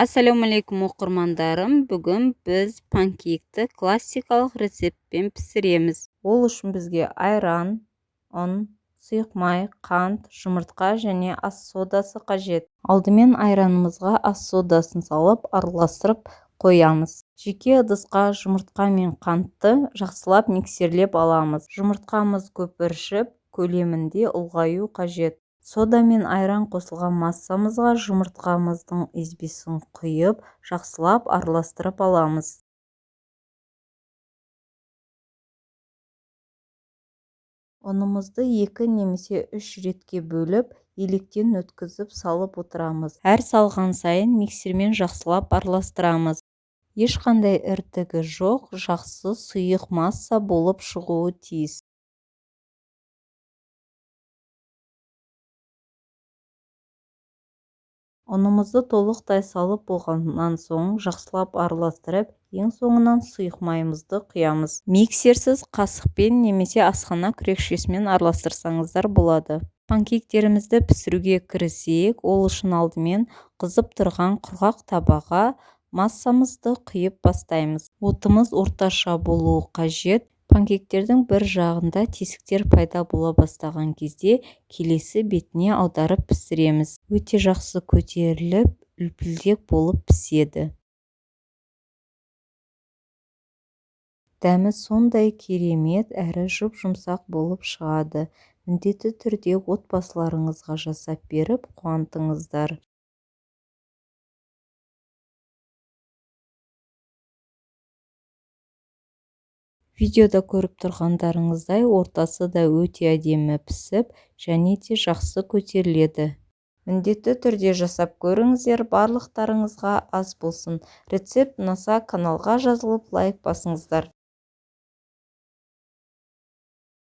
Ассалаумағалейкум оқырмандарым, бүгін біз панкейкті классикалық рецептпен пісіреміз. Ол үшін бізге айран, ұн, сұйық май, қант, жұмыртқа және ас содасы қажет. Алдымен айранымызға ас содасын салып араластырып қоямыз. Жеке ыдысқа жұмыртқа мен қантты жақсылап миксерлеп аламыз. Жұмыртқамыз көпіршіп, көлемінде ұлғаю қажет. Сода мен айран қосылған массамызға жұмыртқамыздың езбесін құйып, жақсылап араластырып аламыз. Ұнымызды 2 немесе 3 ретке бөліп, електен өткізіп салып отырамыз. Әр салған сайын миксермен жақсылап араластырамыз. Ешқандай ірітігі жоқ, жақсы сұйық масса болып шығуы тиіс. Ұнымызды толықтай салып болғаннан соң жақсылап араластырып, ең соңынан сұйық майымызды құямыз. Миксерсіз қасықпен немесе асхана күрекшесімен араластырсаңыздар болады. Панкейктерімізді пісіруге кірісейік. Ол үшін алдымен қызып тұрған құрғақ табаға массамызды құйып бастаймыз. Отымыз орташа болуы қажет. Панкейктердің бір жағында тесіктер пайда бола бастаған кезде келесі бетіне аударып пісіреміз. Өте жақсы көтеріліп, үлпілдек болып піседі. Дәмі сондай керемет әрі жұп-жұмсақ болып шығады. Міндетті түрде отбасыларыңызға жасап беріп қуантыңыздар. Видеода көріп тұрғандарыңыздай ортасы да өте әдемі пісіп, және де жақсы көтеріледі. Міндетті түрде жасап көріңіздер, барлықтарыңызға ас болсын. Рецепт ұнаса каналға жазылып лайк басыңыздар.